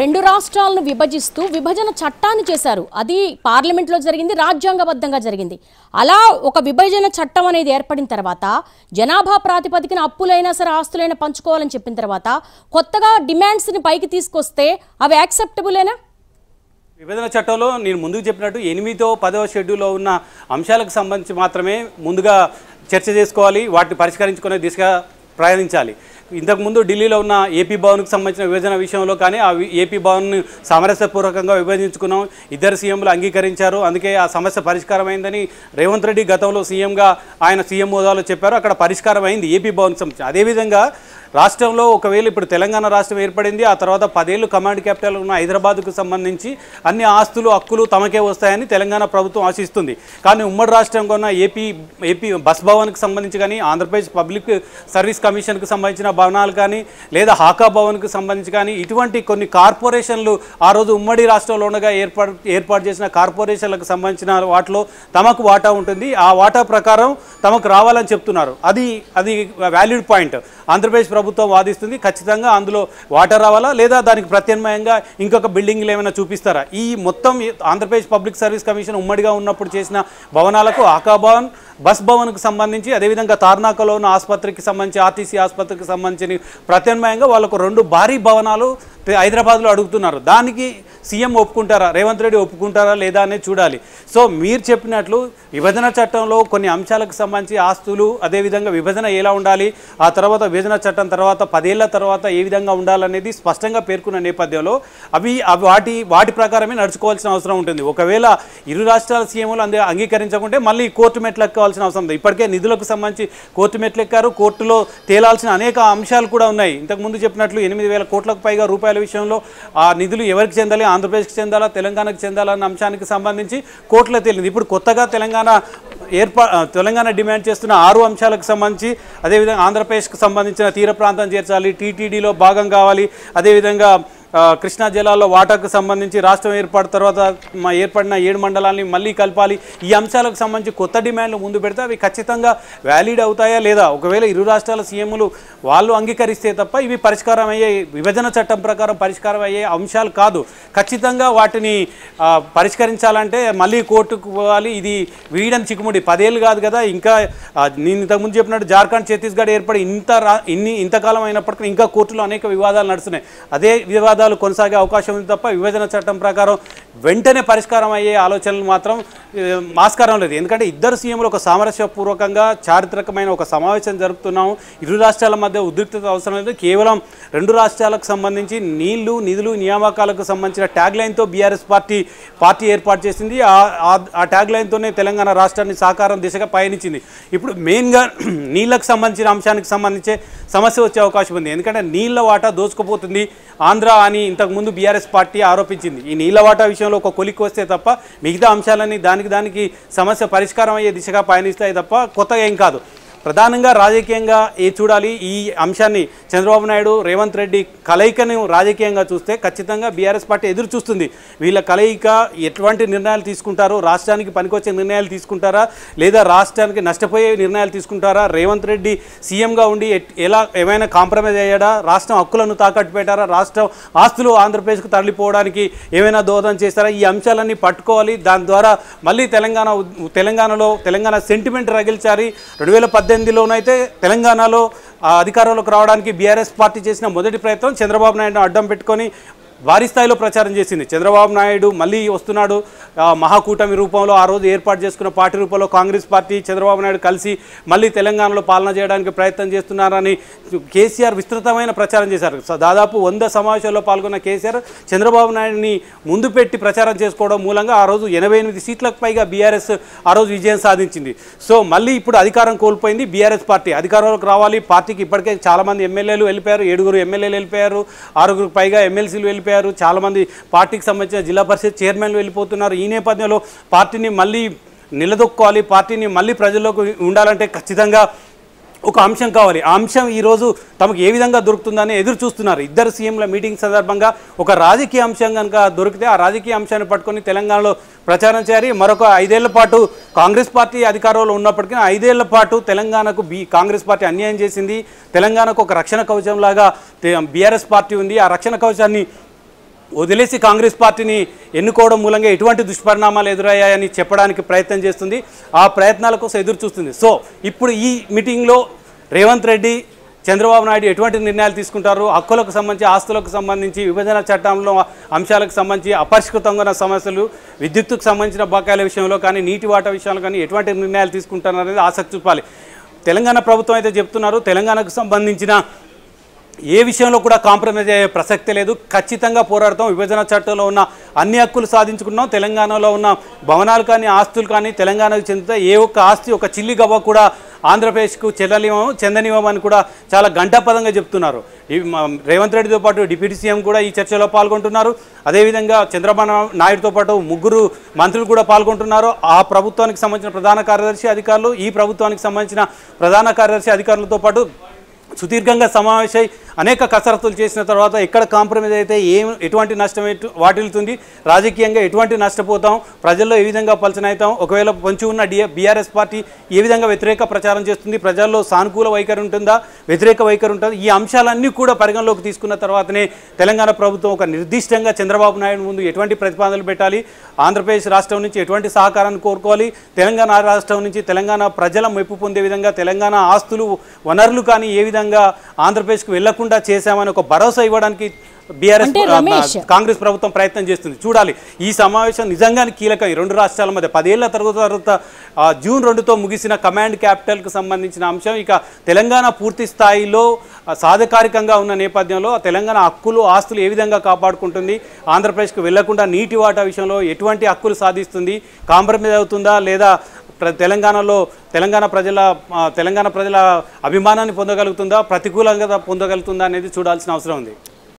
రెండు రాష్ట్రాలను విభజిస్తూ విభజన చట్టాన్ని చేశారు. అది పార్లమెంట్లో జరిగింది, రాజ్యాంగబద్ధంగా జరిగింది. అలా ఒక విభజన చట్టం అనేది ఏర్పడిన తర్వాత జనాభా ప్రాతిపదికన అప్పులైనా సరే ఆస్తులైనా పంచుకోవాలని చెప్పిన తర్వాత కొత్తగా డిమాండ్స్ని పైకి తీసుకొస్తే అవి యాక్సెప్టబులేనా? విభజన చట్టంలో నేను ముందుకు చెప్పినట్టు 8వ 10వ షెడ్యూల్లో ఉన్న అంశాలకు సంబంధించి మాత్రమే ముందుగా చర్చ చేసుకోవాలి, వాటిని పరిష్కరించుకునే దిశగా ప్రయాణించాలి. ఇంతకుముందు ఢిల్లీలో ఉన్న ఏపీ భవన్కు సంబంధించిన విభజన విషయంలో కానీ ఆ ఏపీ భవన్ను సామరస్యపూర్వకంగా విభజించుకున్నాం, ఇద్దరు సీఎంలు అంగీకరించారు, అందుకే ఆ సమస్య పరిష్కారం అయిందని రేవంత్ రెడ్డి గతంలో సీఎంగా ఆయన సీఎం హోదాలో చెప్పారు. అక్కడ పరిష్కారం అయింది ఏపీ భవన్కి సంబంధించి. అదేవిధంగా రాష్ట్రంలో ఒకవేళ ఇప్పుడు తెలంగాణ రాష్ట్రం ఏర్పడింది, ఆ తర్వాత 10 ఏళ్ళు కమాండ్ క్యాపిటల్ ఉన్న హైదరాబాద్కు సంబంధించి అన్ని ఆస్తులు హక్కులు తమకే వస్తాయని తెలంగాణ ప్రభుత్వం ఆశిస్తుంది. కానీ ఉమ్మడి రాష్ట్రంగా ఉన్న ఏపీ బస్ భవన్కి సంబంధించి కానీ, ఆంధ్రప్రదేశ్ పబ్లిక్ సర్వీస్ కమిషన్కి సంబంధించిన భవనాలు కానీ, లేదా హాకా భవన్కి సంబంధించి కానీ ఇటువంటి కొన్ని కార్పొరేషన్లు ఆ రోజు ఉమ్మడి రాష్ట్రంలో ఉండగా ఏర్పాటు చేసిన కార్పొరేషన్లకు సంబంధించిన వాటిలో తమకు వాటా ఉంటుంది. ఆ వాటా ప్రకారం తమకు రావాలని చెప్తున్నారు. అది వ్యాలిడ్ పాయింట్. ఆంధ్రప్రదేశ్ ప్రభుత్వం వాదిస్తుంది ఖచ్చితంగా అందులో వాటర్ రావాలా, లేదా దానికి ప్రత్యామ్నాయంగా ఇంకొక బిల్డింగ్లు ఏమైనా చూపిస్తారా? ఈ మొత్తం ఆంధ్రప్రదేశ్ పబ్లిక్ సర్వీస్ కమిషన్ ఉమ్మడిగా ఉన్నప్పుడు చేసిన భవనాలకు ఆకా భవన్, బస్ భవన్కు సంబంధించి, అదేవిధంగా తార్నాకలో ఉన్న ఆసుపత్రికి సంబంధించి, ఆర్టీసీ ఆసుపత్రికి సంబంధించి ప్రత్యామ్నాయంగా వాళ్ళకు 2 భారీ భవనాలు హైదరాబాద్లో అడుగుతున్నారు. దానికి సీఎం ఒప్పుకుంటారా, రేవంత్ రెడ్డి ఒప్పుకుంటారా లేదా అనేది చూడాలి. సో మీరు చెప్పినట్లు విభజన చట్టంలో కొన్ని అంశాలకు సంబంధించి ఆస్తులు, అదేవిధంగా విభజన ఎలా ఉండాలి, ఆ తర్వాత విభజన చట్టం తర్వాత 10 ఏళ్ల తర్వాత ఏ విధంగా ఉండాలనేది స్పష్టంగా పేర్కొన్న నేపథ్యంలో వాటి ప్రకారమే నడుచుకోవాల్సిన అవసరం ఉంటుంది. ఒకవేళ ఇరు రాష్ట్రాల సీఎంలు అంగీకరించకుంటే మళ్ళీ కోర్టు మెట్లు ఎక్కాల్సిన అవసరం ఉంది. ఇప్పటికే నిధులకు సంబంధించి కోర్టు మెట్లు ఎక్కారు, కోర్టులో తేలాల్సిన అనేక అంశాలు కూడా ఉన్నాయి. ఇంతకుముందు చెప్పినట్లు 8,000 కోట్లకు పైగా రూపాయల విషయంలో ఆ నిధులు ఎవరికి చెందాలి, ఆంధ్రప్రదేశ్కి చెందాలా, తెలంగాణకు చెందాలన్న అంశానికి సంబంధించి కోర్టులో తేలింది. ఇప్పుడు కొత్తగా తెలంగాణ డిమాండ్ చేస్తున్న 6 అంశాలకు సంబంధించి, అదేవిధంగా ఆంధ్రప్రదేశ్కి సంబంధించిన తీర ప్రాంతం చేర్చాలి, టీటీడీలో భాగం కావాలి, అదేవిధంగా కృష్ణా జిల్లాలో వాటాకు సంబంధించి రాష్ట్రం తర్వాత ఏర్పడిన 7 మండలాన్ని మళ్ళీ కలపాలి. ఈ అంశాలకు సంబంధించి కొత్త డిమాండ్లు ముందు పెడితే అవి ఖచ్చితంగా వ్యాలిడ్ అవుతాయా లేదా? ఒకవేళ ఇరు రాష్ట్రాల సీఎంలు వాళ్ళు అంగీకరిస్తే తప్ప ఇవి పరిష్కారం అయ్యే, విభజన చట్టం ప్రకారం పరిష్కారం అయ్యే అంశాలు కాదు. ఖచ్చితంగా వాటిని పరిష్కరించాలంటే మళ్ళీ కోర్టుకు పోవాలి. ఇది వీడని చిక్కుముడి 10 ఏళ్ళు కాదు కదా. ఇంకా నేను ఇంతకుముందు చెప్పినట్టు జార్ఖండ్, ఛత్తీస్గఢ్ ఏర్పడి ఇంతకాలం అయినప్పటికీ ఇంకా కోర్టులో అనేక వివాదాలు నడుస్తున్నాయి. అదే వివాదాలు కొనసాగే అవకాశం ఉంది తప్ప విభజన చట్టం ప్రకారం వెంటనే పరిష్కారం అయ్యే ఆలోచనలు మాత్రం ఆస్కారం లేదు. ఎందుకంటే ఇద్దరు సీఎంలు ఒక సామరస్యపూర్వకంగా చారిత్రకమైన ఒక సమావేశం జరుపుతున్నాము. ఇరు రాష్ట్రాల మధ్య ఉద్రిక్తత అవసరం లేదు. కేవలం 2 రాష్ట్రాలకు సంబంధించి నీళ్లు, నిధులు, నియామకాలకు సంబంధించిన ట్యాగ్ లైన్తో బీఆర్ఎస్ పార్టీ ఏర్పాటు చేసింది. ఆ ట్యాగ్ లైన్తోనే తెలంగాణ రాష్ట్రాన్ని సాకారం దిశగా పయనించింది. ఇప్పుడు మెయిన్గా నీళ్లకు సంబంధించిన అంశానికి సంబంధించే సమస్య వచ్చే అవకాశం ఉంది. ఎందుకంటే నీళ్ల వాటా దోచుకుపోతుంది ఆంధ్ర అని ఇంతకుముందు బీఆర్ఎస్ పార్టీ ఆరోపించింది. ఈ నీళ్ల వాటా విషయంలో ఒక కొలిక్కి వస్తే తప్ప మిగతా అంశాలన్నీ దానికి సమస్య పరిష్కారం అయ్యే దిశగా పయనిస్తాయి తప్ప కొత్తగా ఏం కాదు. ప్రధానంగా రాజకీయంగా చూడాలి ఈ అంశాన్ని. చంద్రబాబు నాయుడు, రేవంత్ రెడ్డి కలయికను రాజకీయంగా చూస్తే ఖచ్చితంగా బీఆర్ఎస్ పార్టీ ఎదురు చూస్తుంది. వీళ్ళ కలయిక ఎటువంటి నిర్ణయాలు తీసుకుంటారో, రాష్ట్రానికి పనికొచ్చే నిర్ణయాలు తీసుకుంటారా లేదా రాష్ట్రానికి నష్టపోయే నిర్ణయాలు తీసుకుంటారా, రేవంత్ రెడ్డి సీఎంగా ఉండి ఏమైనా కాంప్రమైజ్ అయ్యాడా, రాష్ట్రం హక్కులను తాకట్టు పెట్టారా, రాష్ట్రం ఆస్తులు ఆంధ్రప్రదేశ్కు తరలిపోవడానికి ఏమైనా దోహదం చేస్తారా, ఈ అంశాలన్నీ పట్టుకోవాలి. దాని ద్వారా మళ్ళీ తెలంగాణ సెంటిమెంట్ రగిల్చాలి. 2018లోనైతే తెలంగాణలో అధికారంలోకి రావడానికి బీఆర్ఎస్ పార్టీ చేసిన మొదటి ప్రయత్నం చంద్రబాబు నాయుడును అడ్డం పెట్టుకొని భారీ స్థాయిలో ప్రచారం చేసింది. చంద్రబాబు నాయుడు మళ్ళీ వస్తున్నాడు మహాకూటమి రూపంలో, ఆ రోజు ఏర్పాటు చేసుకున్న పార్టీ రూపంలో కాంగ్రెస్ పార్టీ, చంద్రబాబు నాయుడు కలిసి మళ్ళీ తెలంగాణలో పాలన చేయడానికి ప్రయత్నం చేస్తున్నారని కేసీఆర్ విస్తృతమైన ప్రచారం చేశారు. దాదాపు 100 సమావేశాల్లో పాల్గొన్న కేసీఆర్ చంద్రబాబు నాయుడిని ముందు పెట్టి ప్రచారం చేసుకోవడం మూలంగా ఆ రోజు 88 సీట్లకు పైగా బీఆర్ఎస్ ఆ రోజు విజయం సాధించింది. సో మళ్ళీ ఇప్పుడు అధికారం కోల్పోయింది బీఆర్ఎస్ పార్టీ. అధికారంలోకి రావాలి. పార్టీకి ఇప్పటికే చాలామంది ఎమ్మెల్యేలు వెళ్ళిపోయారు, 7 ఎమ్మెల్యేలు వెళ్ళిపోయారు, 6 పైగా ఎమ్మెల్సీలు వెళ్ళిపోయారు, చాలామంది పార్టీకి సంబంధించిన జిల్లా పరిషత్ చైర్మన్లు వెళ్ళిపోతున్నారు. ఈ నేపథ్యంలో పార్టీని మళ్ళీ నిలదొక్కోవాలి, పార్టీని మళ్ళీ ప్రజల్లోకి ఉండాలంటే ఖచ్చితంగా ఒక అంశం కావాలి. ఆ అంశం ఈరోజు తమకు ఏ విధంగా దొరుకుతుందని ఎదురు చూస్తున్నారు. ఇద్దరు సీఎంల మీటింగ్ సందర్భంగా ఒక రాజకీయ అంశం కనుక దొరికితే ఆ రాజకీయ అంశాన్ని పట్టుకొని తెలంగాణలో ప్రచారం చేయాలి. మరొక 5 ఏళ్ల పాటు కాంగ్రెస్ పార్టీ అధికారంలో ఉన్నప్పటికీ 5 ఏళ్ల పాటు తెలంగాణకు కాంగ్రెస్ పార్టీ అన్యాయం చేసింది. తెలంగాణకు ఒక రక్షణ కవచంలాగా బీఆర్ఎస్ పార్టీ ఉంది. ఆ రక్షణ కవచాన్ని వదిలేసి కాంగ్రెస్ పార్టీని ఎన్నుకోవడం మూలంగా ఎటువంటి దుష్పరిణామాలు ఎదురయ్యాయని చెప్పడానికి ప్రయత్నం చేస్తుంది. ఆ ప్రయత్నాల కోసం ఎదురు చూస్తుంది. సో ఇప్పుడు ఈ మీటింగ్లో రేవంత్ రెడ్డి, చంద్రబాబు నాయుడు ఎటువంటి నిర్ణయాలు తీసుకుంటారు, హక్కులకు సంబంధించి, ఆస్తులకు సంబంధించి, విభజన చట్టంలో అంశాలకు సంబంధించి, అపరిష్కృతంగా ఉన్న సమస్యలు, విద్యుత్తుకు సంబంధించిన బకాయిల విషయంలో కానీ, నీటి వాటా విషయంలో కానీ ఎటువంటి నిర్ణయాలు తీసుకుంటారు అనేది ఆసక్తి చూపాలి. తెలంగాణ ప్రభుత్వం అయితే చెప్తున్నారు తెలంగాణకు సంబంధించిన ఏ విషయంలో కూడా కాంప్రమైజ్ అయ్యే ప్రసక్తే లేదు, ఖచ్చితంగా పోరాడతాం, విభజన చట్టంలో ఉన్న అన్ని హక్కులు సాధించుకున్నాం, తెలంగాణలో ఉన్న భవనాలు కానీ, ఆస్తులు కానీ తెలంగాణకు చెందితే ఏ ఒక్క ఆస్తి, ఒక చిల్లి గవ్వ కూడా ఆంధ్రప్రదేశ్కు చెందనివ్వమని కూడా చాలా గంటాపదంగా చెప్తున్నారు. రేవంత్ రెడ్డితో పాటు డిప్యూటీ సీఎం కూడా ఈ చర్చలో పాల్గొంటున్నారు. అదేవిధంగా చంద్రబాబు నాయుడుతో పాటు 3 మంత్రులు కూడా పాల్గొంటున్నారు. ఆ ప్రభుత్వానికి సంబంధించిన ప్రధాన కార్యదర్శి అధికారులు, ఈ ప్రభుత్వానికి సంబంధించిన ప్రధాన కార్యదర్శి అధికారులతో పాటు సుదీర్ఘంగా సమావేశమై అనేక కసరత్తులు చేసిన తర్వాత ఎక్కడ కాంప్రమైజ్ అయితే ఎటువంటి నష్టం వాటిల్లుతుంది, రాజకీయంగా ఎటువంటి నష్టపోతాం, ప్రజల్లో ఏ విధంగా పలచన అవుతాం, ఒకవేళ పొంచి ఉన్న బీఆర్ఎస్ పార్టీ ఏ విధంగా వ్యతిరేక ప్రచారం చేస్తుంది, ప్రజల్లో సానుకూల వైఖరి ఉంటుందా, వ్యతిరేక వైఖరి ఉంటుందా, ఈ అంశాలన్నీ కూడా పరిగణలోకి తీసుకున్న తర్వాతనే తెలంగాణ ప్రభుత్వం ఒక నిర్దిష్టంగా చంద్రబాబు నాయుడు ముందు ఎటువంటి ప్రతిపాదనలు పెట్టాలి, ఆంధ్రప్రదేశ్ రాష్ట్రం నుంచి ఎటువంటి సహకారాన్ని కోరుకోవాలి, తెలంగాణ రాష్ట్రం నుంచి తెలంగాణ ప్రజల మెప్పు పొందే విధంగా తెలంగాణ ఆస్తులు, వనరులు కానీ ఏ విధంగా ఆంధ్రప్రదేశ్కు వెళ్లకుండా చేశామని ఒక భరోసా ఇవ్వడానికి బీఆర్ఎస్ కాంగ్రెస్ ప్రభుత్వం ప్రయత్నం చేస్తుంది. చూడాలి, ఈ సమావేశం నిజంగానే కీలకం. ఈ 2 రాష్ట్రాల మధ్య 10 ఏళ్ల తర్వాత జూన్ 2తో ముగిసిన కమాండ్ క్యాపిటల్కు సంబంధించిన అంశం ఇక తెలంగాణ పూర్తి స్థాయిలో సాధికారికంగా ఉన్న నేపథ్యంలో తెలంగాణ హక్కులు, ఆస్తులు ఏ విధంగా కాపాడుకుంటుంది, ఆంధ్రప్రదేశ్కు వెళ్లకుండా నీటి వాటా విషయంలో ఎటువంటి హక్కులు సాధిస్తుంది, కాంప్రమైజ్ అవుతుందా లేదా తెలంగాణ ప్రజల అభిమానాన్ని పొందగలుగుతుందా, ప్రతికూలంగా పొందగలుగుతుందా అనేది చూడాల్సిన అవసరం ఉంది.